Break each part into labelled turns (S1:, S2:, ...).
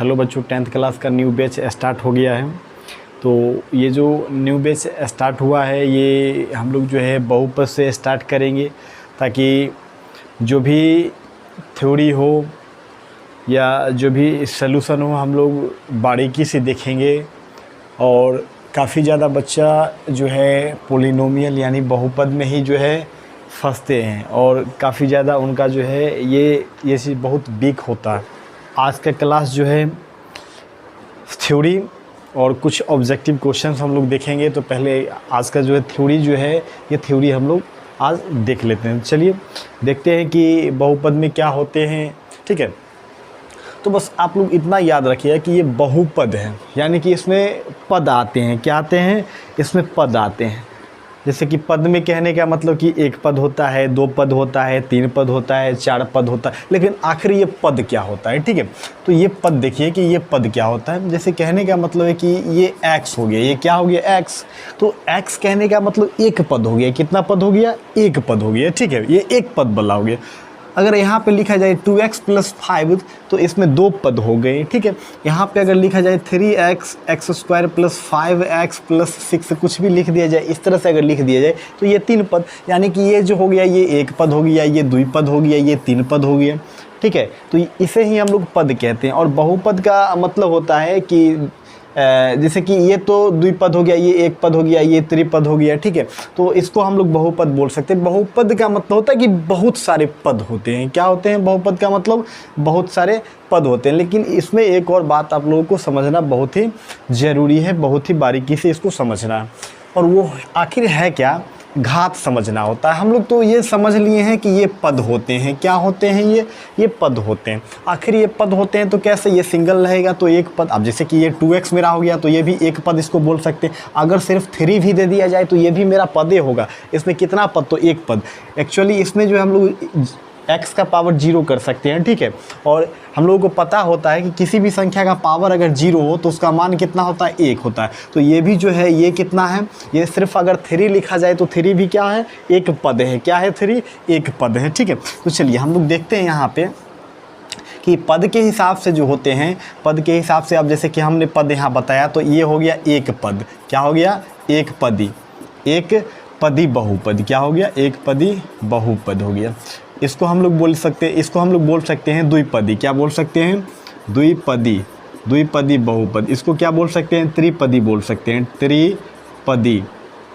S1: Hello बच्चों, 10th class का new batch start हो गया है। तो ये जो न्यू बैच स्टार्ट हुआ है ये हम लोग जो है बहुपद से स्टार्ट करेंगे, ताकि जो भी थ्योरी हो या जो भी सलूशन हो हम लोग बारीकी से देखेंगे। और काफ़ी ज़्यादा बच्चा जो है पोलिनोमियल यानी बहुपद में ही जो है फंसते हैं और काफ़ी ज़्यादा उनका जो है ये चीज़ बहुत वीक होता है। आज का क्लास जो है थ्योरी और कुछ ऑब्जेक्टिव क्वेश्चंस हम लोग देखेंगे। तो पहले आज का जो है थ्योरी जो है ये थ्योरी हम लोग आज देख लेते हैं। चलिए देखते हैं कि बहुपद में क्या होते हैं। ठीक है, तो बस आप लोग इतना याद रखिए कि ये बहुपद है, यानी कि इसमें पद आते हैं। क्या आते हैं? इसमें पद आते हैं। जैसे कि पद में कहने का मतलब कि एक पद होता है, दो पद होता है, तीन पद होता है, चार पद होता है, लेकिन आखिर ये पद क्या होता है? ठीक है, तो ये पद देखिए कि ये पद क्या होता है। जैसे कहने का मतलब है कि ये x हो गया, ये क्या हो गया? x। तो x कहने का मतलब एक पद हो गया। कितना पद हो गया? एक पद हो गया। ठीक है, ये एक पद वाला हो गया। अगर यहाँ पे लिखा जाए 2x + 5 तो इसमें दो पद हो गए। ठीक है, यहाँ पे अगर लिखा जाए 3x x² + 5x + 6 कुछ भी लिख दिया जाए, इस तरह से अगर लिख दिया जाए तो ये तीन पद, यानी कि ये जो हो गया ये एक पद हो गया, ये द्विपद हो गया, ये तीन पद हो गया। ठीक है, तो इसे ही हम लोग पद कहते हैं। और बहुपद का मतलब होता है कि जैसे कि ये तो द्विपद हो गया, ये एक पद हो गया, ये त्रिपद हो गया। ठीक है, तो इसको हम लोग बहुपद बोल सकते हैं। बहुपद का मतलब होता है कि बहुत सारे पद होते हैं। क्या होते हैं? बहुपद का मतलब बहुत सारे पद होते हैं। लेकिन इसमें एक और बात आप लोगों को समझना बहुत ही ज़रूरी है, बहुत ही बारीकी से इसको समझना है। और वो आखिर है क्या? घात समझना होता है। हम लोग तो ये समझ लिए हैं कि ये पद होते हैं। क्या होते हैं? ये पद होते हैं। आखिर ये पद होते हैं तो कैसे? ये सिंगल रहेगा तो एक पद। अब जैसे कि ये 2x मेरा हो गया तो ये भी एक पद इसको बोल सकते हैं। अगर सिर्फ 3 भी दे दिया जाए तो ये भी मेरा पद ही होगा। इसमें कितना पद? तो एक पद। एक्चुअली इसमें जो हम लोग x का पावर 0 कर सकते हैं। ठीक है, और हम लोगों को पता होता है कि किसी भी संख्या का पावर अगर 0 हो तो उसका मान कितना होता है? 1 होता है। तो ये भी जो है ये कितना है? ये सिर्फ अगर 3 लिखा जाए तो 3 भी क्या है? एक पद है। क्या है? 3 एक पद है। ठीक है, तो चलिए हम लोग देखते हैं यहाँ पे कि पद के हिसाब से जो होते हैं, पद के हिसाब से अब जैसे कि हमने पद यहाँ बताया तो ये हो गया एक पद। क्या हो गया? एक पदी। एक पदी बहुपद। क्या हो गया? एक पदी बहुपद हो गया। इसको हम लोग बोल सकते हैं, इसको हम लोग बोल सकते हैं द्विपदी। क्या बोल सकते हैं? द्विपदी। द्विपदी बहुपद। इसको क्या बोल सकते हैं? त्रिपदी बोल सकते हैं। त्रिपदी।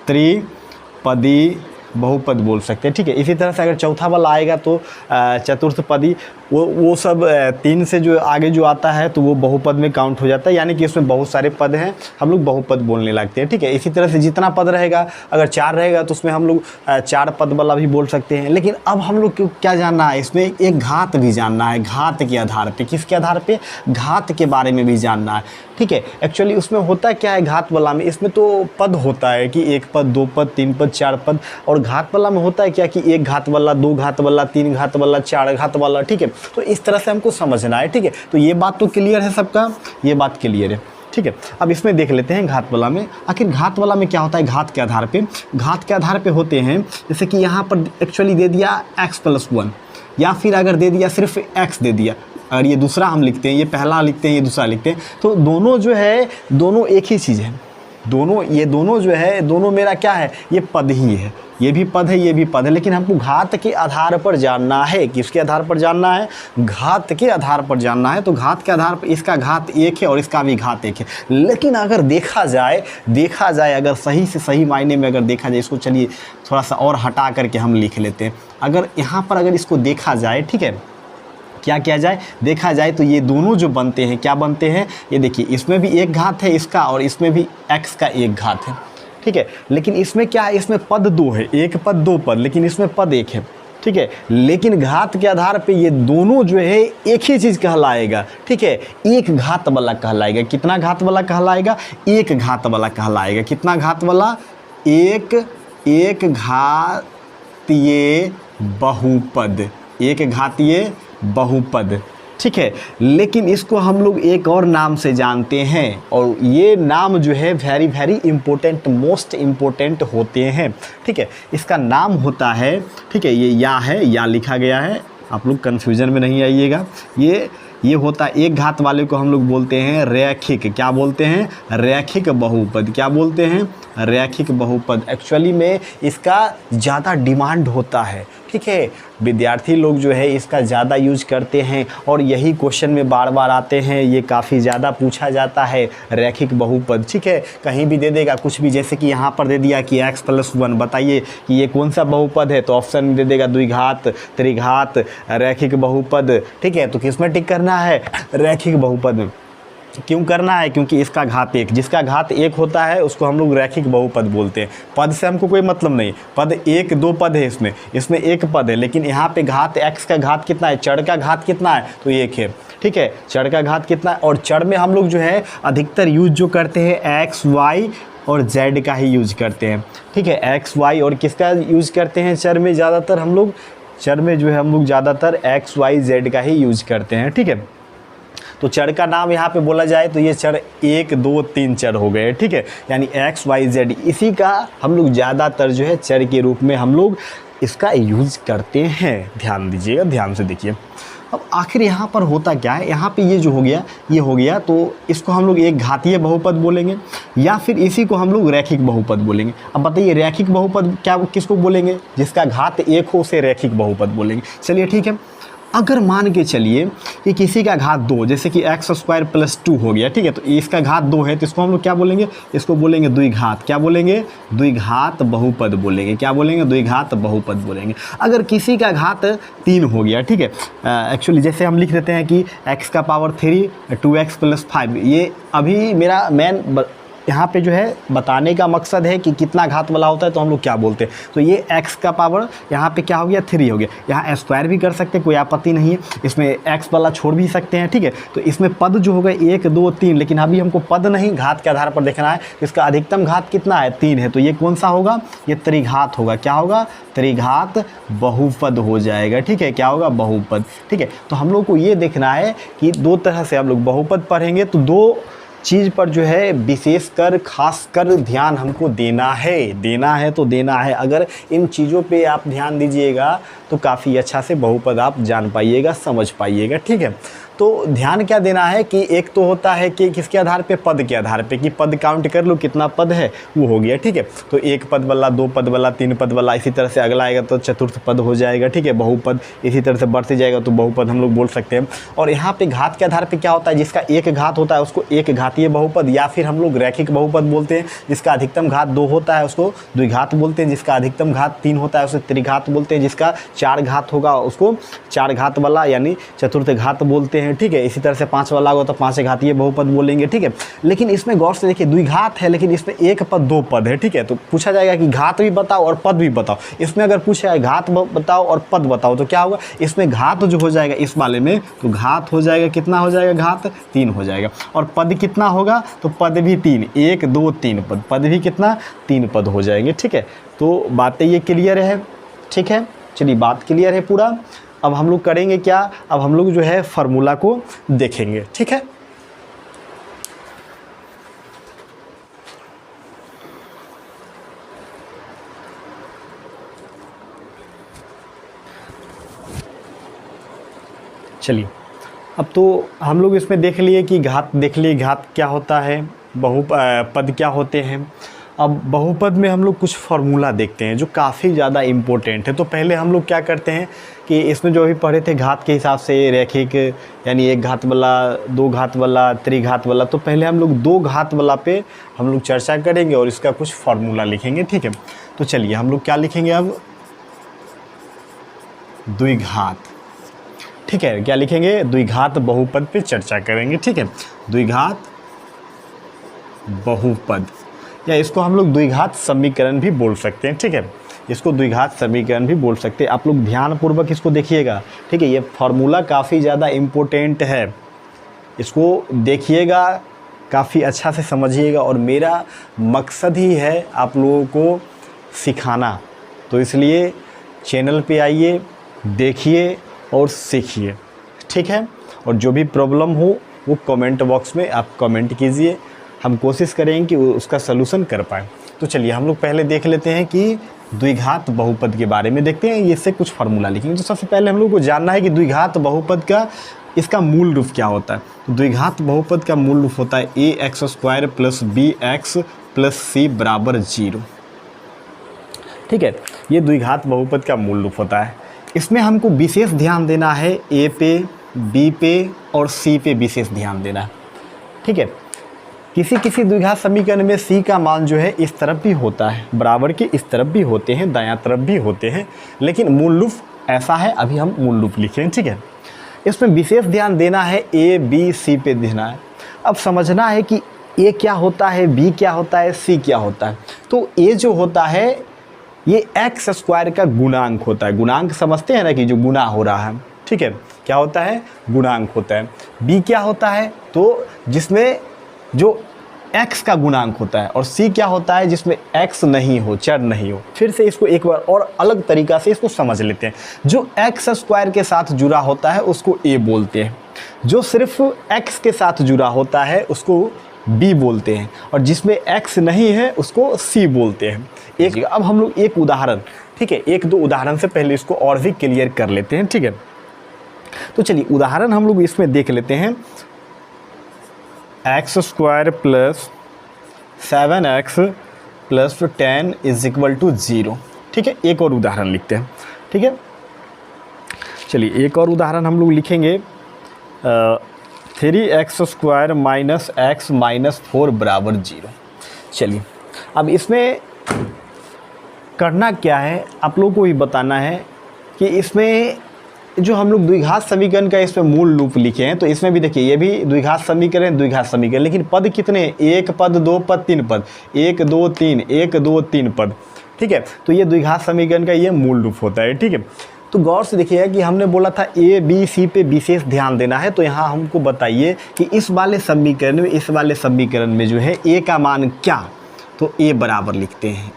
S1: त्रिपदी बहुपद बोल सकते हैं। ठीक है, इसी तरह से अगर चौथा वाला आएगा तो चतुर्थपदी। वो सब 3 से जो आगे जो आता है तो वो बहुपद में काउंट हो जाता है, यानी कि इसमें बहुत सारे पद हैं, हम लोग बहुपद बोलने लगते हैं। ठीक है, इसी तरह से जितना पद रहेगा, अगर 4 रहेगा तो उसमें हम लोग 4 पद वाला भी बोल सकते हैं। लेकिन अब हम लोग को क्या जानना है? इसमें एक घात भी जानना है। घात के आधार पे। किसके आधार पे? घात के बारे में भी जानना है। ठीक है, एक्चुअली उसमें होता क्या है घात वाला में? इसमें तो पद होता है कि एक पद, दो पद, तीन पद, चार पद। और घात वाला में होता है क्या कि एक घात वाला, दो घात वाला, तीन घात वाला, चार घात वाला। ठीक है, तो इस तरह से हमको समझना है। ठीक है, तो ये बात तो क्लियर है सबका? ये बात क्लियर है। ठीक है, अब इसमें देख लेते हैं घात वाला में। आखिर घात वाला में क्या होता है? घात के आधार पे, घात के आधार पे होते हैं जैसे कि यहाँ पर एक्चुअली दे दिया x + 1, या फिर अगर दे दिया सिर्फ x दे दिया। अगर ये दूसरा हम लिखते हैं, ये पहला लिखते हैं, ये दूसरा लिखते हैं, तो दोनों जो है दोनों एक ही चीज़ है। दोनों ये दोनों जो है दोनों मेरा क्या है? ये पद ही है। ये भी पद है, ये भी पद है। लेकिन हमको घात के आधार पर जानना है। किसके आधार पर जानना है? घात के आधार पर जानना है। तो घात के आधार पर इसका घात 1 है और इसका भी घात 1 है। लेकिन अगर देखा जाए अगर सही से सही मायने में अगर देखा जाए, इसको चलिए थोड़ा सा और हटा करके हम लिख लेते हैं। अगर यहाँ पर अगर इसको देखा जाए, ठीक है, क्या किया जाए? देखा जाए तो ये दोनों जो बनते हैं, क्या बनते हैं? ये देखिए, इसमें भी एक घात है इसका और इसमें भी x का एक घात है। ठीक है, लेकिन इसमें क्या है? इसमें पद 2 है, एक पद, दो पद, लेकिन इसमें पद 1 है। ठीक है, लेकिन घात के आधार पे ये दोनों जो है एक ही चीज़ कहलाएगा। ठीक है, एक घात वाला कहलाएगा। कितना घात वाला कहलाएगा? एक घात वाला कहलाएगा। कितना घात वाला? एक घातीय बहुपद। एक घातीय बहुपद। ठीक है, लेकिन इसको हम लोग एक और नाम से जानते हैं, और ये नाम जो है very very important, most important होते हैं। ठीक है, इसका नाम होता है, ठीक है, ये या है, या लिखा गया है, आप लोग कन्फ्यूजन में नहीं आइएगा। ये ये होता है एक घात वाले को हम लोग बोलते हैं रैखिक। क्या बोलते हैं? रैखिक बहुपद। क्या बोलते हैं? रैखिक बहुपद। एक्चुअली में इसका ज़्यादा डिमांड होता है, ठीक है। विद्यार्थी लोग जो है इसका ज़्यादा यूज करते हैं और यही क्वेश्चन में बार बार आते हैं, ये काफ़ी ज़्यादा पूछा जाता है रैखिक बहुपद, ठीक है। कहीं भी दे देगा कुछ भी, जैसे कि यहाँ पर दे दिया कि x+1, बताइए कि ये कौन सा बहुपद है, तो ऑप्शन में दे देगा द्विघात, त्रिघात, रैखिक बहुपद, ठीक है। तो किस में टिक करना है? रैखिक बहुपद में। क्यों करना है? क्योंकि इसका घात एक, जिसका घात एक होता है उसको हम लोग रैखिक बहुपद बोलते हैं। पद से हमको कोई मतलब नहीं, पद एक दो पद है, इसमें एक पद है, लेकिन यहाँ पे घात x का घात कितना है, चढ़ का घात कितना है, तो एक है, ठीक है। चढ़ का घात कितना है, और चढ़ में हम लोग जो है अधिकतर यूज जो करते हैं x y और z का ही यूज करते हैं, ठीक है। x y और किसका यूज करते हैं चर में? ज़्यादातर हम लोग चर में जो है हम लोग ज़्यादातर x y z का ही यूज करते हैं, ठीक है। तो चर का नाम यहाँ पे बोला जाए तो ये चर 1 2 3 चर हो गए, ठीक है। यानी x y z इसी का हम लोग ज़्यादातर जो है चर के रूप में हम लोग इसका यूज करते हैं। ध्यान दीजिएगा, ध्यान से देखिए। अब आखिर यहाँ पर होता क्या है, यहाँ पे ये जो हो गया, ये हो गया, तो इसको हम लोग एक घातीय बहुपद बोलेंगे या फिर इसी को हम लोग रैखिक बहुपद बोलेंगे। अब बताइए रैखिक बहुपद क्या किसको बोलेंगे? जिसका घात एक हो उसे रैखिक बहुपद बोलेंगे। चलिए ठीक है। अगर मान के चलिए कि किसी का घात 2, जैसे कि x² + 2 हो गया, ठीक है, तो इसका घात 2 है, तो इसको हम लोग क्या बोलेंगे? इसको बोलेंगे द्विघात। क्या बोलेंगे? द्विघात बहुपद बोलेंगे। क्या बोलेंगे? द्विघात बहुपद बोलेंगे। अगर किसी का घात 3 हो गया, ठीक है, एक्चुअली जैसे हम लिख देते हैं कि x⁻3 2x + 5, ये अभी मेरा मेन यहाँ पे जो है बताने का मकसद है कि कितना घात वाला होता है, तो हम लोग क्या बोलते हैं, तो ये x का पावर यहाँ पे क्या हो गया? 3 हो गया। यहाँ स्क्वायर भी कर सकते हैं, कोई आपत्ति नहीं है, इसमें x वाला छोड़ भी सकते हैं, ठीक है। तो इसमें पद जो हो गए 1 2 3, लेकिन अभी हमको पद नहीं घात के आधार पर देखना है। इसका अधिकतम घात कितना है? 3 है, तो ये कौन सा होगा? ये त्रिघात होगा। क्या होगा? त्रिघात बहुपद हो जाएगा, ठीक है। क्या होगा? बहुपद, ठीक है। तो हम लोग को ये देखना है कि दो तरह से हम लोग बहुपद पढ़ेंगे, तो दो चीज़ पर जो है विशेषकर खासकर ध्यान हमको देना है तो देना है। अगर इन चीज़ों पे आप ध्यान दीजिएगा तो काफ़ी अच्छा से बहुपद आप जान पाइएगा, समझ पाइएगा, ठीक है। तो ध्यान क्या देना है कि एक तो होता है कि किसके आधार पे? पद के आधार पे, कि पद काउंट कर लो कितना पद है, वो हो गया, ठीक है। तो 1 पद वाला, 2 पद वाला, 3 पद वाला, इसी तरह से अगला आएगा तो चतुर्थ पद हो जाएगा, ठीक है। बहुपद इसी तरह से बढ़ते जाएगा तो बहुपद हम लोग बोल सकते हैं। और यहाँ पे घात के आधार पे क्या होता है? जिसका एक घात होता है उसको एक घातीय बहुपद, या फिर हम लोग रैखिक बहुपद बोलते हैं। जिसका अधिकतम घात 2 होता है उसको द्विघात बोलते हैं। जिसका अधिकतम घात 3 होता है उसे त्रिघात बोलते हैं। जिसका 4 घात होगा उसको 4 घात वाला यानी चतुर्थ घात बोलते हैं, ठीक है। इसी तरह से 5 वाला होगा तो 5 घातीय बहुपद बोलेंगे, ठीक है। लेकिन इसमें गौर से देखिए, द्विघात है लेकिन इसमें एक पद 2 पद है, ठीक है। तो पूछा जाएगा कि घात भी बताओ और पद भी बताओ। इसमें अगर पूछा है घात बताओ और पद बताओ तो क्या होगा? इसमें घात जो हो जाएगा इस वाले में, तो घात हो जाएगा, कितना हो जाएगा? घात 3 हो जाएगा। और पद कितना होगा? तो पद भी 3, 1 2 3 पद, पद भी कितना? 3 पद हो जाएंगे, ठीक है। तो बातें ये क्लियर है, ठीक है। चलिए बात क्लियर है पूरा। अब हम लोग करेंगे क्या? अब हम लोग जो है फार्मूला को देखेंगे, ठीक है। चलिए अब तो हम लोग इसमें देख लिए कि घात, देख लिए घात क्या होता है, पद क्या होते हैं। अब बहुपद में हम लोग कुछ फार्मूला देखते हैं जो काफ़ी ज़्यादा इम्पोर्टेंट है। तो पहले हम लोग क्या करते हैं कि इसमें जो अभी पढ़े थे घात के हिसाब से रैखिक, यानी एक घात वाला, 2 घात वाला, त्रिघात वाला, तो पहले हम लोग 2 घात वाला पे हम लोग चर्चा करेंगे और इसका कुछ फार्मूला लिखेंगे, ठीक है। तो चलिए हम लोग क्या लिखेंगे अब? द्विघात, ठीक है। क्या लिखेंगे? द्विघात बहुपद पे चर्चा करेंगे, ठीक है। द्विघात बहुपद, या इसको हम लोग द्विघात समीकरण भी बोल सकते हैं, ठीक है। इसको द्विघात समीकरण भी बोल सकते हैं। आप लोग ध्यानपूर्वक इसको देखिएगा, ठीक है। ये फार्मूला काफ़ी ज़्यादा इम्पोर्टेंट है, इसको देखिएगा, काफ़ी अच्छा से समझिएगा। और मेरा मकसद ही है आप लोगों को सिखाना, तो इसलिए चैनल पे आइए, देखिए और सीखिए, ठीक है। और जो भी प्रॉब्लम हो वो कमेंट बॉक्स में आप कमेंट कीजिए, हम कोशिश करेंगे कि उसका सलूशन कर पाएँ। तो चलिए हम लोग पहले देख लेते हैं कि द्विघात बहुपद के बारे में देखते हैं। इससे कुछ फार्मूला लिखेंगे। तो सबसे पहले हम लोग को जानना है कि द्विघात बहुपद का इसका मूल रूप क्या होता है? द्विघात बहुपद का मूल रूप होता है A X square plus B X plus C बराबर 0। ठीक है, ये द्विघात बहुपद का मूल रूप होता है। इसमें हमको विशेष ध्यान देना है, ए पे, बी पे और सी पे विशेष ध्यान देना है। ठीक है, किसी किसी द्विघात समीकरण में सी का मान जो है इस तरफ भी होता है, बराबर के इस तरफ भी होते हैं, दायां तरफ भी होते हैं, लेकिन मूल रूप ऐसा है। अभी हम मूल रूप लिखें। ठीक है, इसमें विशेष ध्यान देना है, ए बी सी पे देना है। अब समझना है कि ए क्या होता है, बी क्या होता है, सी क्या होता है। तो ए जो होता है ये एक्स स्क्वायर का गुणांक होता है। गुणांक समझते हैं ना कि जो गुना हो रहा है। ठीक है, क्या होता है? गुणांक होता है। बी क्या होता है? तो जिसमें जो x का गुणांक होता है। और c क्या होता है? जिसमें x नहीं हो, चर नहीं हो। फिर से इसको एक बार और अलग तरीक़ा से इसको समझ लेते हैं। जो x स्क्वायर के साथ जुड़ा होता है उसको a बोलते हैं, जो सिर्फ x के साथ जुड़ा होता है उसको b बोलते हैं, और जिसमें x नहीं है उसको c बोलते हैं। एक अब हम लोग एक उदाहरण, ठीक है, एक दो उदाहरण से पहले इसको और भी क्लियर कर लेते हैं। ठीक है, तो चलिए उदाहरण हम लोग इसमें देख लेते हैं। X square plus 7x plus 10 is equal to 0। ठीक है, एक और उदाहरण लिखते हैं। ठीक है, चलिए एक और उदाहरण हम लोग लिखेंगे। 3x square minus x minus 4 बराबर 0। चलिए अब इसमें करना क्या है, आप लोगों को ही बताना है कि इसमें जो हम लोग द्विघात समीकरण का इसमें मूल रूप लिखे हैं, तो इसमें भी देखिए ये भी द्विघात समीकरण, लेकिन पद कितने? एक पद, दो पद, तीन पद, 1 2 3, 1 2 3 पद। ठीक है, तो ये द्विघात समीकरण का ये मूल रूप होता है। ठीक है, तो गौर से देखिएगा कि हमने बोला था ए बी सी पे विशेष ध्यान देना है। तो यहाँ हमको बताइए कि इस वाले समीकरण में जो है ए का मान क्या? तो ए बराबर लिखते हैं,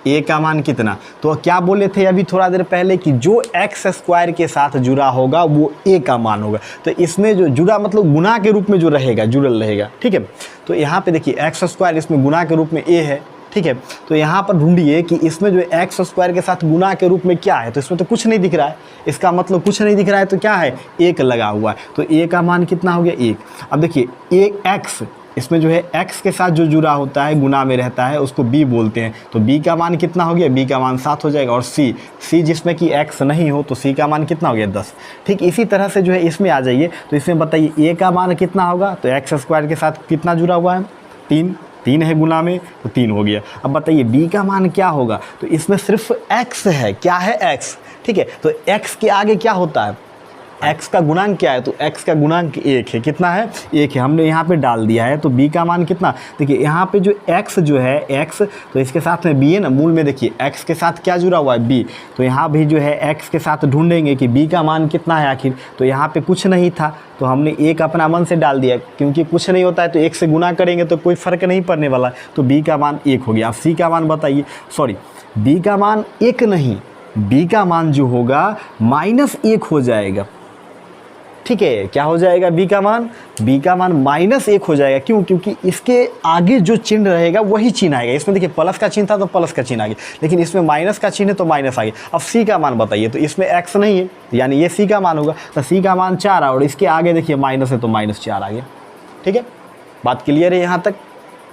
S1: ए का मान कितना? तो क्या बोले थे अभी थोड़ा देर पहले कि जो एक्स स्क्वायर के साथ जुड़ा होगा वो ए का मान होगा। तो इसमें जो जुड़ा मतलब गुना के रूप में जो रहेगा, जुड़ल रहेगा। ठीक है, तो यहाँ पे देखिए एक्स स्क्वायर इसमें गुना के रूप में ए है। ठीक है, तो यहाँ पर ढूंढिए कि इसमें जो एक्स स्क्वायर के साथ गुना के रूप में क्या है। तो इसमें तो कुछ नहीं दिख रहा है, इसका मतलब कुछ नहीं दिख रहा है, तो क्या है? एक लगा हुआ है। तो ए का मान कितना हो गया? 1। अब देखिए एक एक्स इसमें जो है x के साथ जो जुड़ा होता है, गुना में रहता है, उसको b बोलते हैं। तो b का मान कितना हो गया? b का मान 7 हो जाएगा। और c जिसमें कि x नहीं हो तो c का मान कितना हो गया? 10। ठीक इसी तरह से जो है इसमें आ जाइए। तो इसमें बताइए a का मान कितना होगा? तो एक्स स्क्वायर के साथ कितना जुड़ा हुआ है? 3 है गुना में, तो 3 हो गया। अब बताइए b का मान क्या होगा? तो इसमें सिर्फ x है। क्या है? x। ठीक है, तो x के आगे क्या होता है? x का गुणांक क्या है? तो x का गुणांक 1 है। कितना है? 1 है। हमने यहाँ पे डाल दिया है। तो b का मान कितना? देखिए यहाँ पे जो x जो है, x तो इसके साथ में b है ना, मूल में देखिए x के साथ क्या जुड़ा हुआ है? b। तो यहाँ भी जो है x के साथ ढूंढेंगे कि b का मान कितना है आखिर। तो यहाँ पे कुछ नहीं था तो हमने 1 अपना मन से डाल दिया, क्योंकि कुछ नहीं होता है तो 1 से गुना करेंगे तो कोई फ़र्क नहीं पड़ने वाला। तो b का मान 1 हो गया। अब c का मान बताइए, सॉरी b का मान 1 नहीं, b का मान जो होगा -1 हो जाएगा। ठीक है, क्या हो जाएगा? b का मान -1 हो जाएगा। क्यों? क्योंकि इसके आगे जो चिन्ह रहेगा वही चिन्ह आएगा। इसमें देखिए प्लस का चिन्ह था तो प्लस का चिन्ह आ गया, लेकिन इसमें माइनस का चिन्ह है तो माइनस आ गया। अब c का मान बताइए, तो इसमें x नहीं है यानी ये c का मान होगा। तो c का मान 4 और इसके आगे देखिए माइनस है तो -4 आ गया। ठीक है, बात क्लियर है यहाँ तक?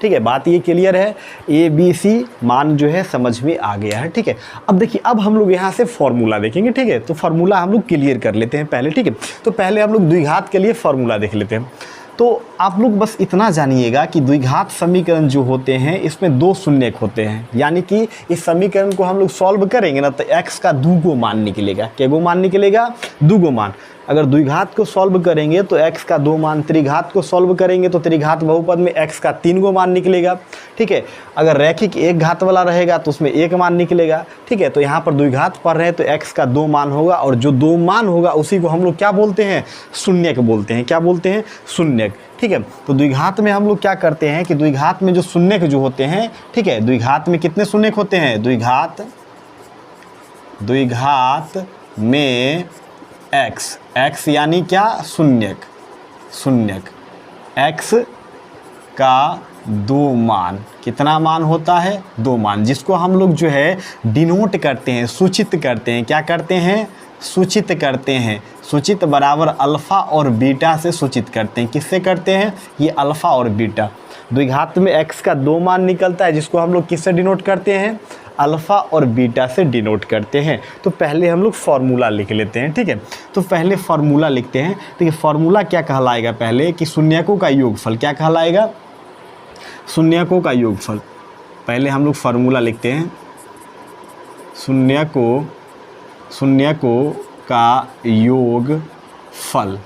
S1: ठीक है, बात ये क्लियर है। ए बी सी मान जो है समझ में आ गया है। ठीक है, अब देखिए अब हम लोग यहाँ से फॉर्मूला देखेंगे। ठीक है, तो फार्मूला हम लोग क्लियर कर लेते हैं पहले। ठीक है, तो पहले हम लोग द्विघात के लिए फार्मूला देख लेते हैं। तो आप लोग बस इतना जानिएगा कि द्विघात समीकरण जो होते हैं इसमें 2 शून्यक होते हैं, यानी कि इस समीकरण को हम लोग सॉल्व करेंगे ना तो x का 2 मान निकलेगा। क्या मान निकलेगा? 2 मान। अगर द्विघात को सॉल्व करेंगे तो x का 2 मान, त्रिघात को सॉल्व करेंगे तो त्रिघात बहुपद में x का 3 मान निकलेगा। ठीक है, अगर रैखिक एक घात वाला रहेगा तो उसमें 1 मान निकलेगा। ठीक है, तो यहाँ पर द्विघात पढ़ रहे हैं तो x का 2 मान होगा, और जो 2 मान होगा उसी को हम लोग क्या बोलते हैं? शून्यक बोलते हैं। क्या बोलते हैं? शून्यक। ठीक है, तो द्विघात में हम लोग क्या करते हैं कि द्विघात में जो शून्यक जो होते हैं, ठीक है, द्विघात में कितने शून्यक होते हैं? द्विघात में x यानी क्या? शून्यक x का 2 मान। कितना मान होता है? 2 मान, जिसको हम लोग जो है डिनोट करते हैं, सूचित करते हैं। क्या करते हैं? सूचित करते हैं। सूचित बराबर अल्फ़ा और बीटा से सूचित करते हैं। किससे करते हैं? ये अल्फ़ा और बीटा। द्विघात में x का 2 मान निकलता है, जिसको हम लोग किससे डिनोट करते हैं? अल्फ़ा और बीटा से डिनोट करते हैं। तो पहले हम लोग फार्मूला लिख लेते हैं, ठीक है। तो पहले फार्मूला लिखते हैं। देखिए फार्मूला क्या कहलाएगा पहले कि शून्यकों का योगफल। क्या कहलाएगा? शून्यकों का योगफल। पहले हम लोग फार्मूला लिखते हैं, शून्यकों का योगफल,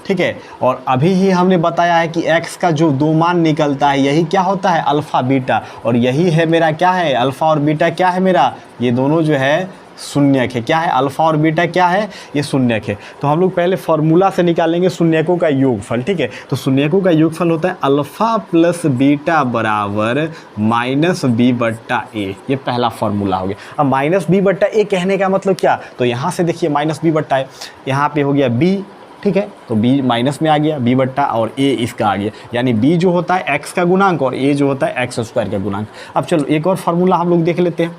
S1: ठीक है। और अभी ही हमने बताया है कि x का जो 2 मान निकलता है यही क्या होता है? Alpha beta. और यही है मेरा क्या है? अल्फ़ा और बीटा क्या है मेरा? ये दोनों जो है शून्यक है। क्या है? अल्फ़ा और बीटा क्या है? ये शून्यक है। तो हम लोग पहले फार्मूला से निकालेंगे शून्यकों का योगफल, ठीक है। तो शून्यकों का योगफल होता है अल्फ़ा प्लस बीटा बराबर माइनस बी बट्टा ए। ये पहला फार्मूला हो गया। अब माइनस बी बट्टा ए कहने का मतलब क्या? तो यहाँ से देखिए माइनस बी बट्टा ए, यहाँ पे हो गया बी, ठीक है। तो b माइनस में आ गया b बट्टा और a इसका आ गया, यानी b जो होता है x का गुणांक और a जो होता है x स्क्वायर का गुणांक। अब चलो एक और फार्मूला हम लोग देख लेते हैं।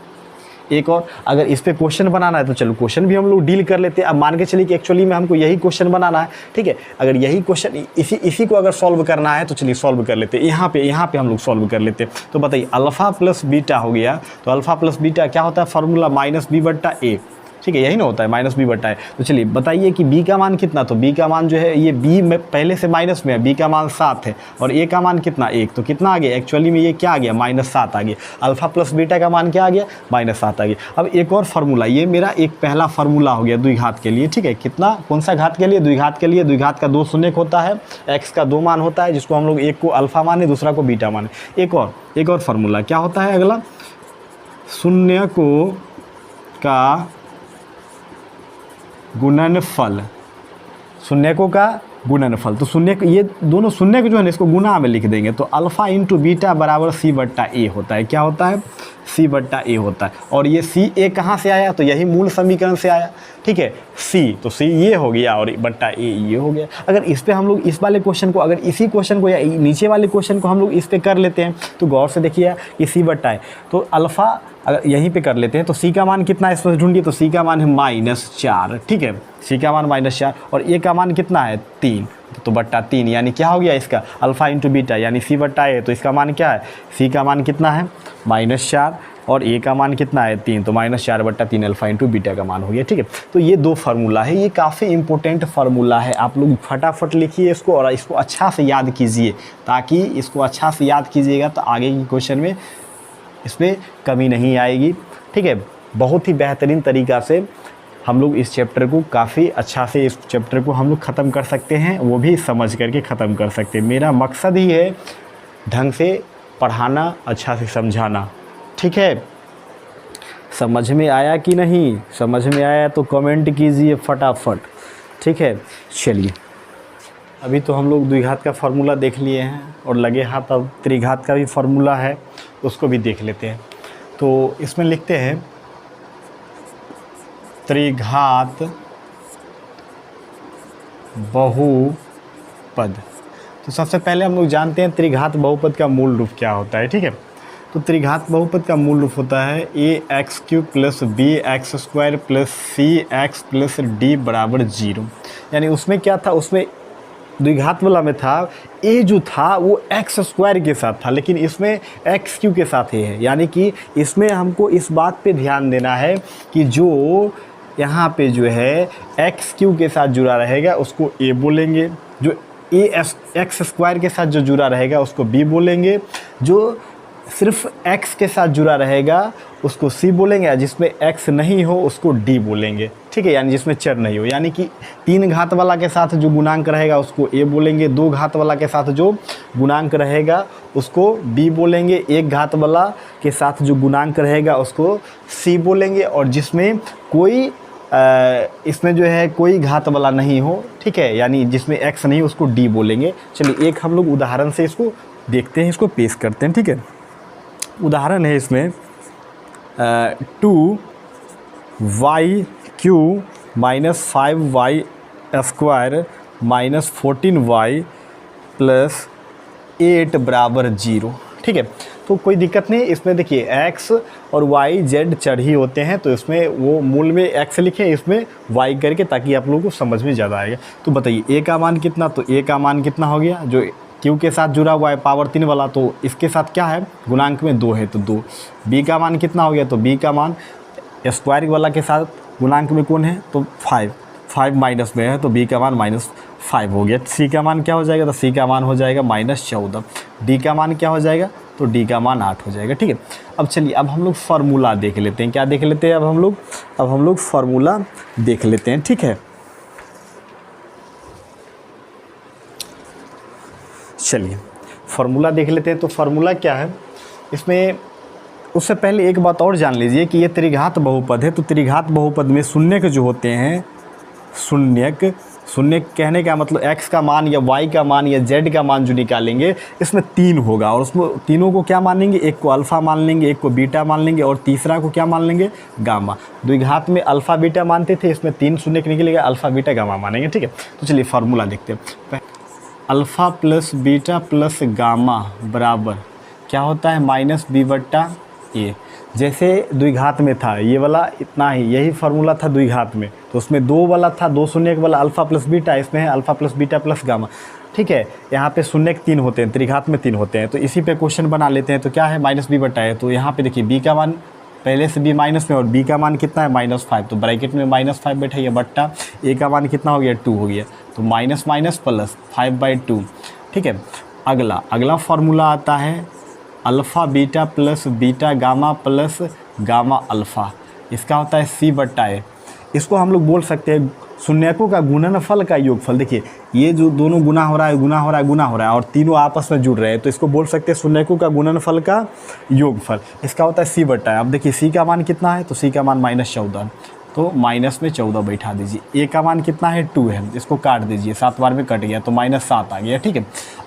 S1: एक और अगर इस पे क्वेश्चन बनाना है तो चलो क्वेश्चन भी हम लोग डील कर लेते हैं। अब मान के चलिए कि एक्चुअली में हमको यही क्वेश्चन बनाना है, ठीक है। अगर यही क्वेश्चन इसी को अगर सॉल्व करना है तो चलिए सॉल्व कर लेते हैं। यहाँ पे हम लोग सॉल्व कर लेते हैं। तो बताइए अल्फ़ा प्लस बीटा हो गया, तो अल्फ़ा प्लस बीटा क्या होता है? फार्मूला माइनस बी बट्टा ए, ठीक है। यही ना होता है माइनस बी बट्टा है। तो चलिए बताइए कि b का मान कितना? तो b का मान जो है ये b में पहले से माइनस में है, b का मान 7 है और a का मान कितना? 1। तो कितना आ गया? एक्चुअली में ये क्या आ गया? -7 आ गया। अल्फ़ा प्लस बीटा का मान क्या आ गया? -7 आ गया। अब एक और फार्मूला, ये मेरा एक पहला फार्मूला हो गया द्विघात के लिए, ठीक है। कितना? कौन सा घात के लिए? द्विघात के लिए। द्विघात का 2 शून्यक होता है, x का 2 मान होता है, जिसको हम लोग एक को अल्फ़ा माने दूसरा को बीटा माने। एक और फार्मूला क्या होता है अगला? शून्यकों का गुणनफल। शून्यकों का गुणनफल। तो शून्यक, ये दोनों शून्यक जो है ना इसको गुणा में लिख देंगे। तो अल्फ़ा इंटू बीटा बराबर सी बट्टा ए होता है। क्या होता है? सी बट्टा ए होता है। और ये सी ए कहाँ से आया? तो यही मूल समीकरण से आया, ठीक है। सी, तो सी ये हो गया और बट्टा ए ये हो गया। अगर इस पे हम लोग इस वाले क्वेश्चन को, अगर इसी क्वेश्चन को या नीचे वाले क्वेश्चन को हम लोग इस पे कर लेते हैं तो गौर से देखिए कि सी बट्टा है, तो अल्फ़ा अगर यहीं पे कर लेते हैं तो सी का मान कितना है इस पर ढूंढिए। तो सी का मान है -4, ठीक है। सी का मान -4 और ए का मान कितना है? 3, तो बट्टा 3, यानी क्या हो गया इसका? अल्फ़ा इंटू बीटा, यानी सी बट्टा ए। तो इसका मान क्या है? सी का मान कितना है? -4 और ए का मान कितना है? 3, तो -4 बट्टा 3 अल्फ़ा इंटू बीटा का मान हो गया, ठीक है। तो ये 2 फार्मूला है, ये काफ़ी इंपॉर्टेंट फार्मूला है। आप लोग फटाफट लिखिए इसको और इसको अच्छा से याद कीजिए, ताकि इसको अच्छा से याद कीजिएगा तो आगे की क्वेश्चन में इसमें कमी नहीं आएगी, ठीक है। बहुत ही बेहतरीन तरीक़ा से हम लोग इस चैप्टर को काफ़ी अच्छा से इस चैप्टर को हम लोग ख़त्म कर सकते हैं, वो भी समझ करके ख़त्म कर सकते हैं। मेरा मकसद ही है ढंग से पढ़ाना, अच्छा से समझाना, ठीक है। समझ में आया कि नहीं? समझ में आया तो कमेंट कीजिए फटाफट, ठीक है। चलिए अभी तो हम लोग द्विघात का फार्मूला देख लिए हैं और लगे हाथ अब त्रिघात का भी फार्मूला है, उसको भी देख लेते हैं। तो इसमें लिखते हैं त्रिघात बहुपद। तो सबसे पहले हम लोग जानते हैं त्रिघात बहुपद का मूल रूप क्या होता है, ठीक है। तो त्रिघात बहुपद का मूल रूप होता है ax³ plus bx² plus cx plus d बराबर 0। यानी उसमें क्या था? उसमें द्विघात वाला में था a जो था वो x² के साथ था, लेकिन इसमें x³ के साथ ही है। यानी कि इसमें हमको इस बात पे ध्यान देना है कि जो यहाँ पे जो है x³ के साथ जुड़ा रहेगा उसको a बोलेंगे, जो x² के साथ जो जुड़ा रहेगा उसको b बोलेंगे, जो सिर्फ x के साथ जुड़ा रहेगा उसको c बोलेंगे, जिसमें x नहीं हो उसको d बोलेंगे, ठीक है। यानी जिसमें चर नहीं हो, यानी कि 3 घात वाला के साथ जो गुणांक रहेगा उसको a बोलेंगे, 2 घात वाला के साथ जो गुणांक रहेगा उसको b बोलेंगे, 1 घात वाला के साथ जो गुणांक रहेगा उसको c बोलेंगे, और जिसमें कोई इसमें जो है कोई घात वाला नहीं हो, ठीक है, यानी जिसमें x नहीं उसको d बोलेंगे। चलिए एक हम लोग उदाहरण से इसको देखते हैं, इसको पेश करते हैं, ठीक है। उदाहरण है इसमें 2y³ minus 5y² minus 14y plus 8 बराबर 0, ठीक है। तो कोई दिक्कत नहीं इसमें, देखिए x और y z चर ही होते हैं, तो इसमें वो मूल में x लिखे, इसमें y करके, ताकि आप लोगों को समझ में ज़्यादा आएगा। तो बताइए a का मान कितना, तो a का मान कितना हो गया, जो q के साथ जुड़ा हुआ है पावर 3 वाला, तो इसके साथ क्या है, गुणांक में 2 है तो 2। b का मान कितना हो गया, तो b का मान स्क्वायर वाला के साथ गुणांक में कौन है, तो 5 माइनस में है, तो b का मान -5 हो गया। c का मान क्या हो जाएगा, तो c का मान हो जाएगा -14। d का मान क्या हो जाएगा, तो d का मान 8 हो जाएगा, ठीक है। अब चलिए, अब हम लोग फार्मूला देख लेते हैं, क्या देख लेते हैं, अब हम लोग फार्मूला देख लेते हैं, ठीक है। चलिए फार्मूला देख लेते हैं। तो फार्मूला क्या है इसमें, उससे पहले एक बात और जान लीजिए कि ये त्रिघात बहुपद है। तो त्रिघात बहुपद में शून्यक जो होते हैं, शून्य कहने का मतलब x का मान या y का मान या z का मान जो निकालेंगे, इसमें 3 होगा, और उसमें तीनों को क्या मान लेंगे, एक को अल्फ़ा मान लेंगे, एक को बीटा मान लेंगे, और तीसरा को क्या मान लेंगे, गामा। द्विघात में अल्फ़ा बीटा मानते थे, इसमें 3 शून्य निकलेगा, अल्फ़ा बीटा गामा मानेंगे, ठीक है। तो चलिए फार्मूला देखते हैं। Alpha plus beta plus gamma बराबर क्या होता है, -b/a। जैसे द्विघात में था ये वाला इतना ही, यही फार्मूला था द्विघात में, तो उसमें 2 वाला था, 2 शून्य वाला अल्फ़ा प्लस बीटा, इसमें है alpha plus beta plus gamma, ठीक है। यहाँ पे शून्य 3 होते हैं, त्रिघात में 3 होते हैं, तो इसी पे क्वेश्चन बना लेते हैं। तो क्या है, -b/a। तो यहाँ पे देखिए b का मान पहले से b माइनस में, और b का मान कितना है, -5, तो ब्रैकेट में -5 बैठाइए, बट्टा a का मान कितना हो गया, 2 हो गया, तो माइनस माइनस प्लस 5/2, ठीक है। अगला फार्मूला आता है alpha beta plus beta gamma plus gamma alpha, इसका होता है c/a। इसको हम लोग बोल सकते हैं शून्यकों का गुणनफल का योगफल। देखिए ये जो दोनों गुना हो रहा है और तीनों आपस में जुड़ रहे हैं, तो इसको बोल सकते हैं शून्यकों का गुणनफल का योगफल। इसका होता है c/a। अब देखिए c का मान कितना है, तो c का मान -14, तो माइनस में 14 बैठा दीजिए। a का मान कितना है, 2 है, इसको काट दीजिए, 7 बार में कट गया, तो -7 आ गया, ठीक है।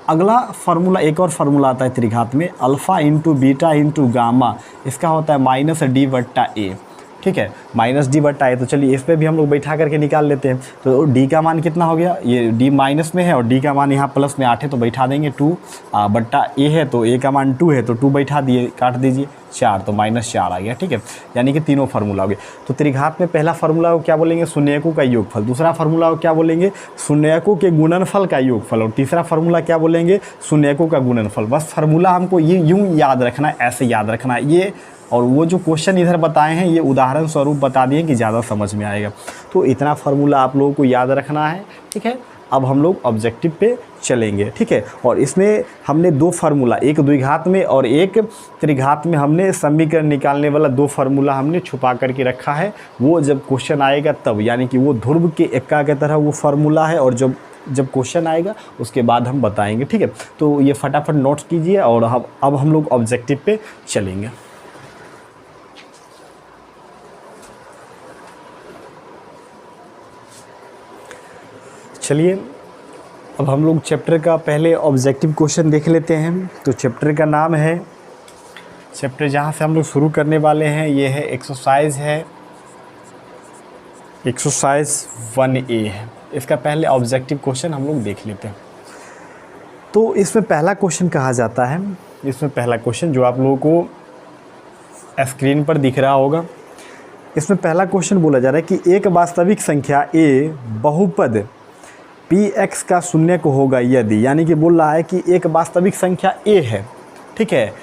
S1: अगला फार्मूला, एक और फार्मूला आता है त्रिघात में, alpha into beta into gamma, इसका होता है -d/a, ठीक है, -d/a। तो चलिए इस पर भी हम लोग बैठा करके निकाल लेते हैं। तो d का मान कितना हो गया, ये d माइनस में है और d का मान यहाँ प्लस में 8 है, तो बैठा देंगे 2/a है, तो a का मान 2 है, तो 2 बैठा दिए, काट दीजिए 4, तो -4 आ गया, ठीक है। यानी कि तीनों फार्मूला हो गए। तो त्रिघात में पहला फार्मूला को क्या बोलेंगे, शून्यकों का योगफल। दूसरा फार्मूला को क्या बोलेंगे, शून्यकों के गुणनफल का योगफल। और तीसरा फार्मूला क्या बोलेंगे, शून्यकों का गुणनफल। बस फार्मूला हमको ये यूँ याद रखना है, ऐसे याद रखना है ये, और वो जो क्वेश्चन इधर बताए हैं ये उदाहरण स्वरूप बता दिए कि ज़्यादा समझ में आएगा। तो इतना फार्मूला आप लोगों को याद रखना है, ठीक है। अब हम लोग ऑब्जेक्टिव पे चलेंगे, ठीक है। और इसमें हमने 2 फार्मूला, एक द्विघात में और एक त्रिघात में, हमने समीकरण निकालने वाला 2 फार्मूला हमने छुपा करके रखा है। वो जब क्वेश्चन आएगा तब, यानी कि वो ध्रुव के एक्का की तरह वो फार्मूला है, और जब क्वेश्चन आएगा उसके बाद हम बताएंगे, ठीक है। तो ये फटाफट नोट्स कीजिए, और अब हम लोग ऑब्जेक्टिव पे चलेंगे। चलिए अब हम लोग चैप्टर का पहले ऑब्जेक्टिव क्वेश्चन देख लेते हैं। तो चैप्टर का नाम है, चैप्टर जहाँ से हम लोग शुरू करने वाले हैं ये है एक्सरसाइज 1A है। इसका पहले ऑब्जेक्टिव क्वेश्चन हम लोग देख लेते हैं। तो इसमें पहला क्वेश्चन कहा जाता है, इसमें पहला क्वेश्चन जो आप लोगों को स्क्रीन पर दिख रहा होगा, इसमें पहला क्वेश्चन बोला जा रहा है कि एक वास्तविक संख्या a बहुपद px का शून्यक होगा यदि, यानी कि बोल रहा है कि एक वास्तविक संख्या a है, ठीक है,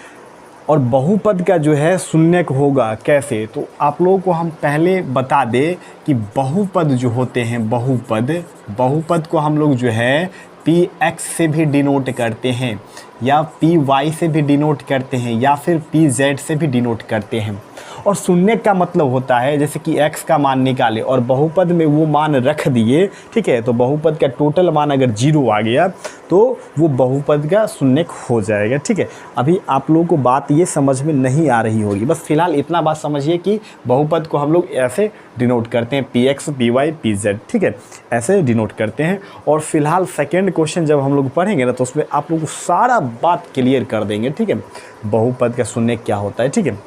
S1: और बहुपद का जो है शून्यक होगा। कैसे, तो आप लोगों को हम पहले बता दें कि बहुपद जो होते हैं, बहुपद को हम लोग जो है px से भी डिनोट करते हैं, या py से भी डिनोट करते हैं, या फिर pz से भी डिनोट करते हैं। और शून्य का मतलब होता है जैसे कि x का मान निकाले और बहुपद में वो मान रख दिए, ठीक है, तो बहुपद का टोटल मान अगर 0 आ गया तो वो बहुपद का शून्यक हो जाएगा, ठीक है। अभी आप लोगों को बात ये समझ में नहीं आ रही होगी, बस फिलहाल इतना बात समझिए कि बहुपद को हम लोग ऐसे डिनोट करते हैं, px py pz, ठीक है, ऐसे डिनोट करते हैं। और फिलहाल सेकेंड क्वेश्चन जब हम लोग पढ़ेंगे ना, तो उसमें आप लोग को सारा बात क्लियर कर देंगे, ठीक है, बहुपद का शून्यक क्या होता है, ठीक है।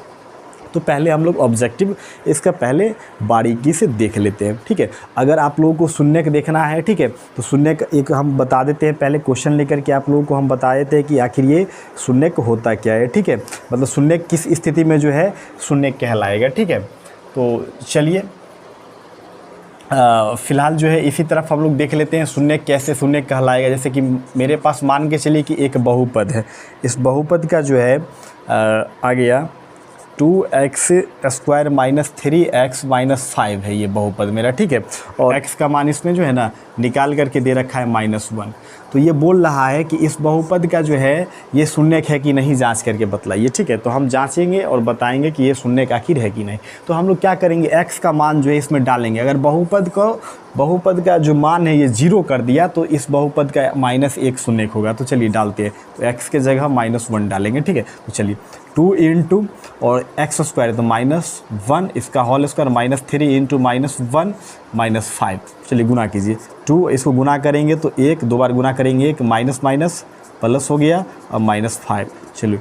S1: तो पहले हम लोग ऑब्जेक्टिव इसका पहले बारीकी से देख लेते हैं, ठीक है। अगर आप लोगों को शून्यक देखना है, ठीक है, तो शून्यक एक हम बता देते हैं, पहले क्वेश्चन लेकर के आप लोगों को हम बता देते हैं कि आखिर ये शून्यक होता क्या है, ठीक है, मतलब शून्यक किस स्थिति में जो है शून्यक कहलाएगा, ठीक है। तो चलिए फ़िलहाल जो है इसी तरफ हम लोग देख लेते हैं शून्यक कैसे शून्यक कहलाएगा। जैसे कि मेरे पास मान के चलिए कि एक बहुपद है, इस बहुपद का जो है आ गया 2x² माइनस 3x माइनस 5 है ये बहुपद मेरा, ठीक है। और x का मान इसमें जो है ना निकाल करके दे रखा है -1। तो ये बोल रहा है कि इस बहुपद का जो है ये शून्यक है कि नहीं जांच करके बतलाइए, ठीक है। तो हम जांचेंगे और बताएंगे कि ये शून्यक आखिर है कि नहीं। तो हम लोग क्या करेंगे, x का मान जो है इसमें डालेंगे। अगर बहुपद का जो मान है ये 0 कर दिया तो इस बहुपद का -1 शून्यक होगा। तो चलिए डालते हैं, तो x के जगह -1 डालेंगे, ठीक है। तो चलिए 2 इंटू और x² तो -1 इसका होल स्क्वायर -3 इंटू -1 -5। चलिए गुना कीजिए, 2 इसको गुना करेंगे तो 1, 2 बार गुना करेंगे 1 माइनस माइनस प्लस हो गया और -5। चलिए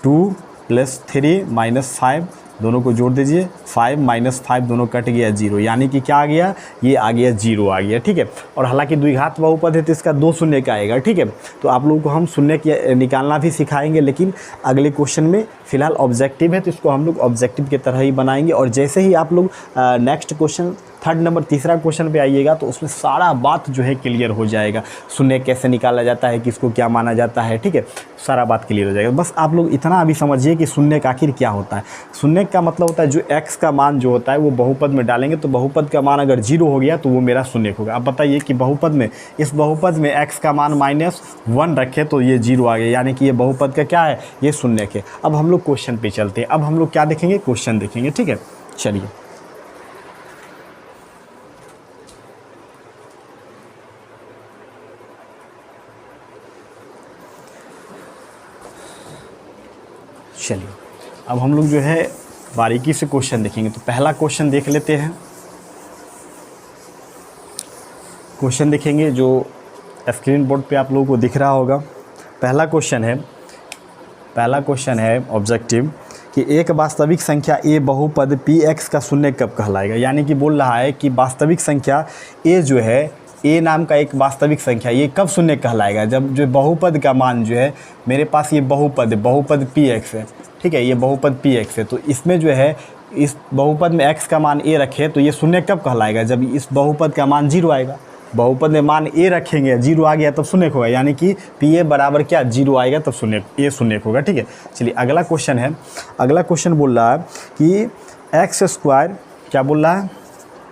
S1: 2 + 3 -5 दोनों को जोड़ दीजिए, 5 - 5 दोनों कट गया 0, यानी कि क्या आ गया, ये आ गया 0 आ गया, ठीक है। और हालांकि द्विघात बहुपद है तो इसका 2 शून्यक आएगा, ठीक है। तो आप लोगों को हम शून्यक निकालना भी सिखाएंगे, लेकिन अगले क्वेश्चन में फ़िलहाल ऑब्जेक्टिव है तो इसको हम लोग ऑब्जेक्टिव की तरह ही बनाएंगे। और जैसे ही आप लोग नेक्स्ट क्वेश्चन 3rd नंबर तीसरा क्वेश्चन पे आइएगा तो उसमें सारा बात जो है क्लियर हो जाएगा, शून्यक कैसे निकाला जाता है, किसको क्या माना जाता है, ठीक है, सारा बात क्लियर हो जाएगा। बस आप लोग इतना अभी समझिए कि शून्यक आखिर क्या होता है। शून्यक का मतलब होता है जो x का मान जो होता है वो बहुपद में डालेंगे तो बहुपद का मान अगर 0 हो गया तो वो मेरा शून्यक होगा। अब बताइए कि बहुपद में, इस बहुपद में x का मान -1 रखे तो ये 0 आ गया, यानी कि ये बहुपद का क्या है, ये शून्यक है। अब हम लोग क्वेश्चन पे चलते हैं। अब हम लोग क्या देखेंगे, क्वेश्चन देखेंगे, ठीक है। चलिए अब हम लोग जो है बारीकी से क्वेश्चन देखेंगे। तो पहला क्वेश्चन देख लेते हैं। क्वेश्चन देखेंगे जो स्क्रीन बोर्ड पे आप लोगों को दिख रहा होगा। पहला क्वेश्चन है ऑब्जेक्टिव कि एक वास्तविक संख्या a बहुपद px का शून्यक कब कहलाएगा। यानी कि बोल रहा है कि वास्तविक संख्या a जो है, a नाम का एक वास्तविक संख्या, ये कब शून्यक कहलाएगा, जब जो बहुपद का मान जो है मेरे पास ये बहुपद px है, ठीक है, ये बहुपद px है। तो इसमें जो है इस बहुपद में x का मान a रखे तो ये शून्यक कब कहलाएगा, जब इस बहुपद का मान 0 आएगा। बहुपद में मान a रखेंगे, 0 आ गया तब शून्यक होगा, यानी कि pa बराबर क्या 0 आएगा तब शून्यक, a शून्यक होगा, ठीक है। चलिए अगला क्वेश्चन है। अगला क्वेश्चन बोल रहा है कि x² क्या बोल रहा है,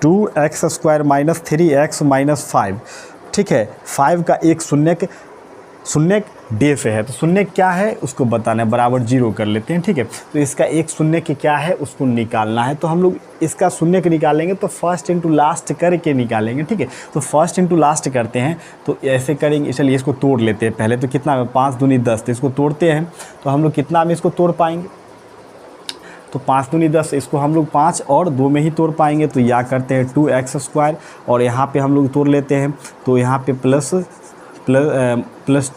S1: 2x² माइनस 3x माइनस 5, ठीक है। 5 का एक शून्यक डे से है, तो शून्यक क्या है उसको बताना है, बराबर 0 कर लेते हैं, ठीक है। तो इसका एक शून्यक क्या है उसको निकालना है। तो हम लोग इसका शून्यक निकालेंगे तो फर्स्ट इंटू लास्ट करके निकालेंगे, ठीक है। तो फर्स्ट इंटू लास्ट करते हैं तो ऐसे करेंगे। चलिए इसको तोड़ लेते हैं पहले। तो कितना 5 दूनी 10, तो इसको तोड़ते हैं तो हम लोग कितना में इसको तोड़ पाएंगे, तो 5 दूनी 10, इसको हम लोग 5 और 2 में ही तोड़ पाएंगे। तो या करते हैं 2x² और यहाँ पे हम लोग तोड़ लेते हैं तो यहाँ पे प्लस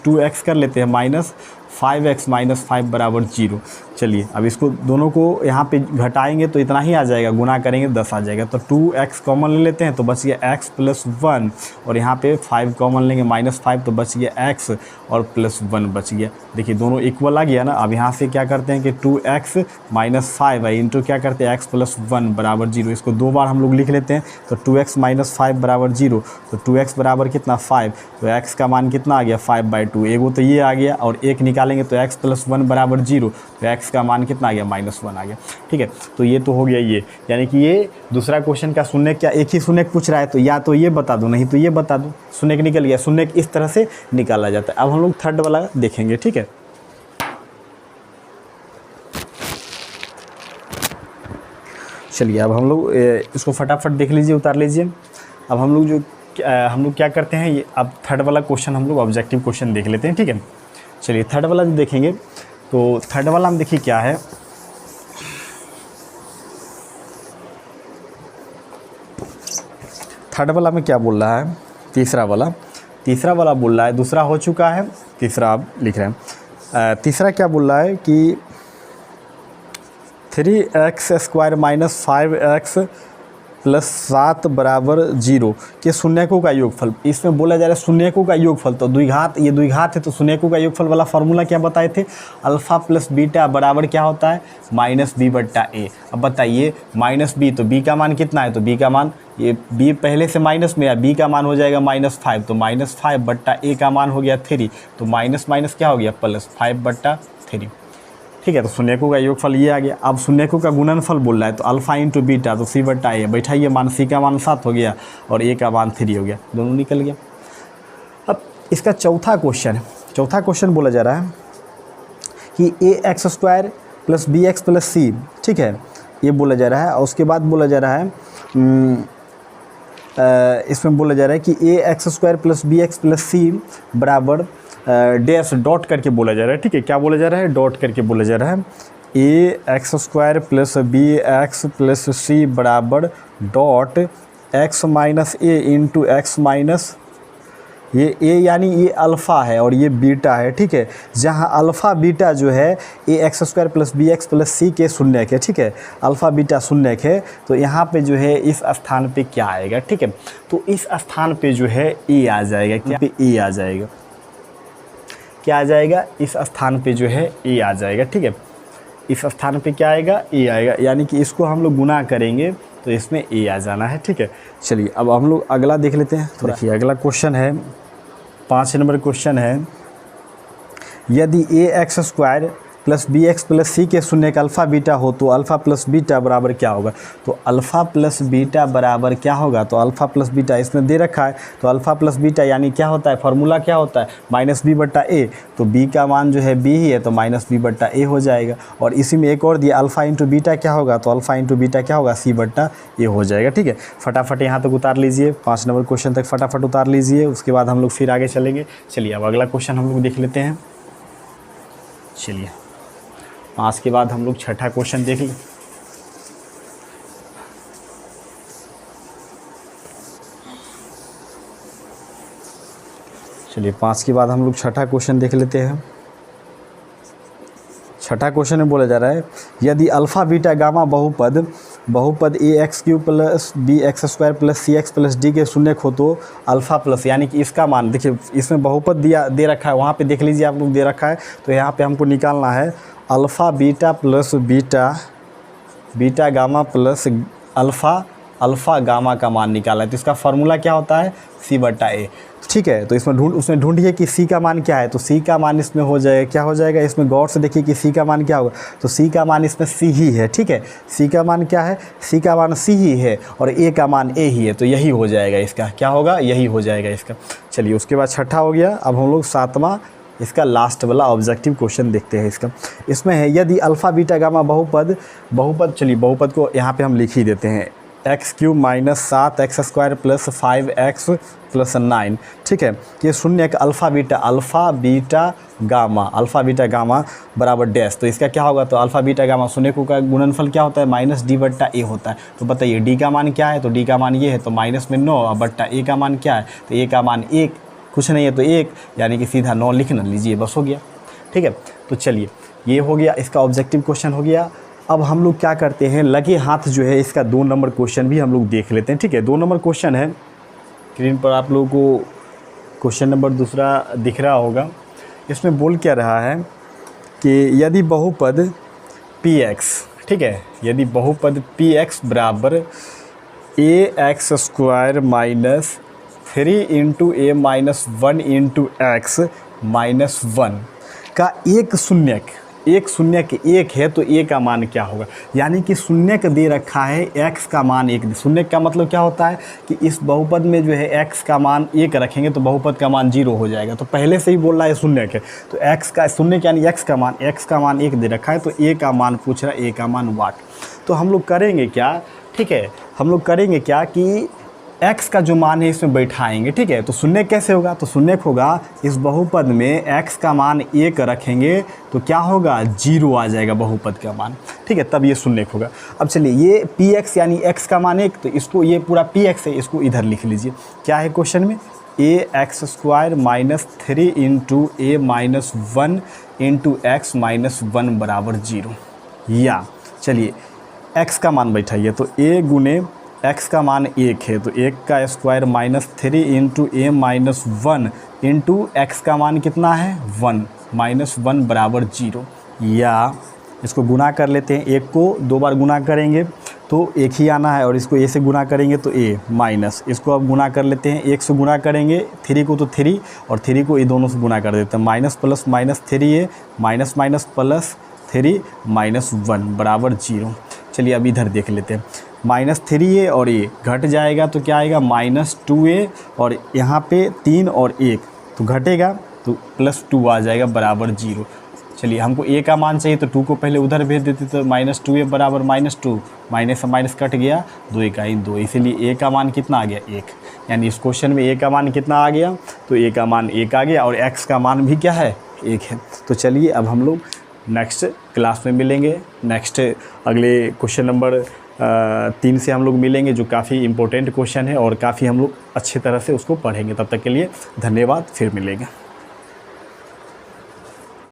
S1: 2x कर लेते हैं माइनस 5x माइनस 5 बराबर 0। चलिए अब इसको दोनों को यहाँ पे घटाएंगे तो इतना ही आ जाएगा, गुना करेंगे 10 आ जाएगा। तो 2x कॉमन ले लेते हैं तो बच गया x + 1 और यहाँ पे 5 कॉमन लेंगे -5 तो बच गया x और +1 बच गया। देखिए दोनों इक्वल आ गया ना। अब यहाँ से क्या करते हैं कि 2x - 5 है इंटू क्या करते हैं x + 1 बराबर 0। इसको 2 बार हम लोग लिख लेते हैं तो 2x - 5 बराबर 0। तो 2x बराबर कितना 5, तो x का मान कितना आ गया 5/2। एगो तो ये आ गया और एक निकालेंगे तो x + 1 बराबर 0, तो x का मान कितना आ गया -1 आ गया, ठीक है। तो ये तो हो गया ये, यानी कि ये दूसरा क्वेश्चन का शून्यक क्या, एक ही शून्यक पूछ रहा है तो या तो ये बता दो नहीं तो ये बता दो। शून्यक निकल गया। शून्यक इस तरह से निकाला जाता है। अब हम लोग 3rd वाला देखेंगे, ठीक है। चलिए अब हम लोग इसको फटाफट देख लीजिए, उतार लीजिए। अब हम लोग क्या करते हैं, ये अब 3rd वाला क्वेश्चन हम लोग ऑब्जेक्टिव क्वेश्चन देख लेते हैं, ठीक है। चलिए 3rd वाला जो देखेंगे तो 3rd वाला हम देखिए क्या है। थर्ड वाला में क्या बोल रहा है, तीसरा वाला बोल रहा है, दूसरा हो चुका है, तीसरा आप लिख रहे हैं। तीसरा क्या बोल रहा है कि 3x² माइनस 5x प्लस 7 बराबर 0 के शून्यकों का योगफल। इसमें बोला जा रहा है शून्यकों का योगफल, तो द्विघात, ये द्विघात है तो शून्यकों का योगफल वाला फॉर्मूला क्या बताए थे, अल्फ़ा प्लस बीटा बराबर क्या होता है, माइनस बी बट्टा ए। अब बताइए माइनस बी, तो बी का मान कितना है, तो बी का मान, ये बी पहले से माइनस में है, बी का मान हो जाएगा -5, तो -5 बट्टा ए का मान हो गया 3, तो माइनस माइनस क्या हो गया प्लस 5 बट्टा 3। ठीक है, तो शून्यकों का योगफल ये आ गया। अब शून्यकों का गुणनफल बोल रहा है, तो अल्फ़ा इंटू बीटा, तो सी बट्टा ए, बैठाइए मान, सी का मान 7 हो गया और ए का मान 3 हो गया, दोनों निकल गया। अब इसका चौथा क्वेश्चन बोला जा रहा है कि ax² plus bx plus c, ठीक है, ये बोला जा रहा है। और उसके बाद बोला जा रहा है इसमें बोला जा रहा है कि ax² plus bx plus c बराबर डैश डॉट करके बोला जा रहा है। ठीक है, क्या बोला जा रहा है, डॉट करके बोला जा रहा है ax² plus bx plus c बराबर डॉट x माइनस ए इंटू एक्स माइनस, ये a यानी ये अल्फ़ा है और ये बीटा है। ठीक है, जहाँ अल्फ़ा बीटा जो है ax² plus bx plus c के शून्यक है। ठीक है, अल्फ़ा बीटा शून्यक है, तो यहाँ पे जो है इस स्थान पे क्या आएगा, ठीक है, तो इस स्थान पे जो है a आ जाएगा, क्या पे a आ जाएगा, क्या आ जाएगा, इस स्थान पे जो है a आ जाएगा। ठीक है, इस स्थान पे क्या आएगा, a आएगा, यानी कि इसको हम लोग गुना करेंगे तो इसमें a आ जाना है। ठीक है, चलिए अब हम लोग अगला देख लेते हैं। तो देखिए अगला क्वेश्चन है, 5 नंबर क्वेश्चन है, यदि ax² plus bx plus c के शून्यक अल्फ़ा बीटा हो तो अल्फ़ा प्लस बीटा बराबर क्या होगा। तो अल्फ़ा प्लस बीटा बराबर क्या होगा, तो अल्फ़ा प्लस बीटा इसमें दे रखा है, तो अल्फ़ा प्लस बीटा यानी क्या होता है, फार्मूला क्या होता है, माइनस बी बट्टा ए, तो b का मान जो है b ही है, तो माइनस बी बट्टा ए हो जाएगा। और इसी में एक और दिया, अल्फ़ा इंटू बीटा क्या होगा, तो अल्फ़ा इंटू बीटा क्या होगा, c बट्टा ए हो जाएगा। ठीक है, फटाफट यहाँ तक उतार लीजिए, 5 नंबर क्वेश्चन तक फटाफट उतार लीजिए, उसके बाद हम लोग फिर आगे चलेंगे। चलिए अब अगला क्वेश्चन हम लोग देख लेते हैं। चलिए 5 के बाद हम लोग छठा क्वेश्चन देख लें। चलिए 5 के बाद हम लोग छठा क्वेश्चन देख लेते हैं। छठा क्वेश्चन में बोला जा रहा है, यदि अल्फ़ा बीटा गामा बहुपद ax³ plus bx² plus cx plus d के शून्यक हो तो अल्फ़ा प्लस, यानी कि इसका मान, देखिए इसमें बहुपद दिया दे रखा है, वहाँ पे देख लीजिए आप लोग दे रखा है, तो यहाँ पे हमको निकालना है alpha beta plus beta gamma plus alpha gamma का मान निकाला है। तो इसका फार्मूला क्या होता है, c बट्टा ए। ठीक है, तो उसमें ढूंढिए कि c का मान क्या है, तो c का मान इसमें हो जाएगा, क्या हो जाएगा, इसमें गौर से देखिए कि c का मान क्या होगा, तो c का मान इसमें c ही है। ठीक है, c का मान क्या है, c का मान c ही है और a का मान a ही है, तो यही हो जाएगा इसका, क्या होगा, यही हो जाएगा इसका। चलिए उसके बाद छठा हो गया, अब हम लोग 7वां इसका लास्ट वाला ऑब्जेक्टिव क्वेश्चन देखते हैं। इसमें है, यदि अल्फ़ा बीटा गामा बहुपद, चलिए बहुपद को यहाँ पे हम लिख ही देते हैं, x³ minus 7x² plus 5x plus 9। ठीक है, ये शून्यक अल्फ़ा बीटा गामा बराबर डैश, तो इसका क्या होगा, तो अल्फ़ा बीटा गामा शून्यकों का गुणनफल क्या होता है, माइनस डी बट्टा ए होता है। तो बताइए डी का मान क्या है, तो डी का मान ये है, तो माइनस में 9 बट्टा ए का मान क्या है, तो ए का मान 1, कुछ नहीं है तो 1, यानी कि सीधा 9 लिखना लीजिए, बस हो गया। ठीक है, तो चलिए ये हो गया, इसका ऑब्जेक्टिव क्वेश्चन हो गया। अब हम लोग क्या करते हैं, लगे हाथ जो है इसका 2 नंबर क्वेश्चन भी हम लोग देख लेते हैं। ठीक है, 2 नंबर क्वेश्चन है, स्क्रीन पर आप लोगों को क्वेश्चन नंबर दूसरा दिख रहा होगा। इसमें बोल क्या रहा है कि यदि बहुपद px, ठीक है, यदि बहुपद px बराबर ax² minus 3 into a minus 1 into x minus 1 का एक शून्यक एक है, तो a का मान क्या होगा। यानी कि शून्यक दे रखा है, x का मान 1, शून्यक का मतलब क्या होता है कि इस बहुपद में जो है x का मान 1 रखेंगे तो बहुपद का मान 0 हो जाएगा। तो पहले से ही बोल रहा है शून्यक है, तो x का शून्यक यानी x का मान 1 दे रखा है, तो a का मान पूछ रहा है, a का मान वाट। तो हम लोग करेंगे क्या, ठीक है, हम लोग करेंगे क्या कि x का जो मान है इसमें बैठाएंगे। ठीक है, तो शून्य कैसे होगा, तो शून्य होगा इस बहुपद में x का मान 1 रखेंगे तो क्या होगा, 0 आ जाएगा बहुपद का मान। ठीक है, तब ये शून्य होगा। अब चलिए ये px यानी x का मान 1, तो इसको, ये पूरा px है, इसको इधर लिख लीजिए। क्या है क्वेश्चन में, ax² minus 3 into a minus 1 into x minus 1 बराबर 0, या चलिए x का मान बैठाइए, तो a गुने x का मान 1 है, तो 1 का square -3 into a minus 1 into x का मान कितना है 1, -1 बराबर 0। या इसको गुना कर लेते हैं, 1 को 2 बार गुना करेंगे तो 1 ही आना है, और इसको a से गुना करेंगे तो a माइनस, इसको अब गुना कर लेते हैं, 1 से गुना करेंगे 3 को तो 3 और 3 को ये दोनों से गुना कर देते हैं, minus plus minus 3a minus minus plus 3 -1 बराबर 0। चलिए अब इधर देख लेते हैं, -3a और a घट जाएगा तो क्या आएगा -2a, और यहाँ पे 3 और 1 तो घटेगा तो +2 आ जाएगा बराबर 0। चलिए हमको a का मान चाहिए तो 2 को पहले उधर भेज देते तो -2a बराबर -2, माइनस से माइनस कट गया, 2 इकाई 2, इसीलिए a का मान कितना आ गया 1। यानी इस क्वेश्चन में a का मान कितना आ गया, तो a का मान 1 आ गया और x का मान भी क्या है 1 है। तो चलिए अब हम लोग नेक्स्ट क्लास में मिलेंगे, नेक्स्ट अगले क्वेश्चन नंबर 3 से हम लोग मिलेंगे, जो काफ़ी इम्पोर्टेंट क्वेश्चन है और काफ़ी हम लोग अच्छी तरह से उसको पढ़ेंगे। तब तक के लिए धन्यवाद, फिर मिलेंगे।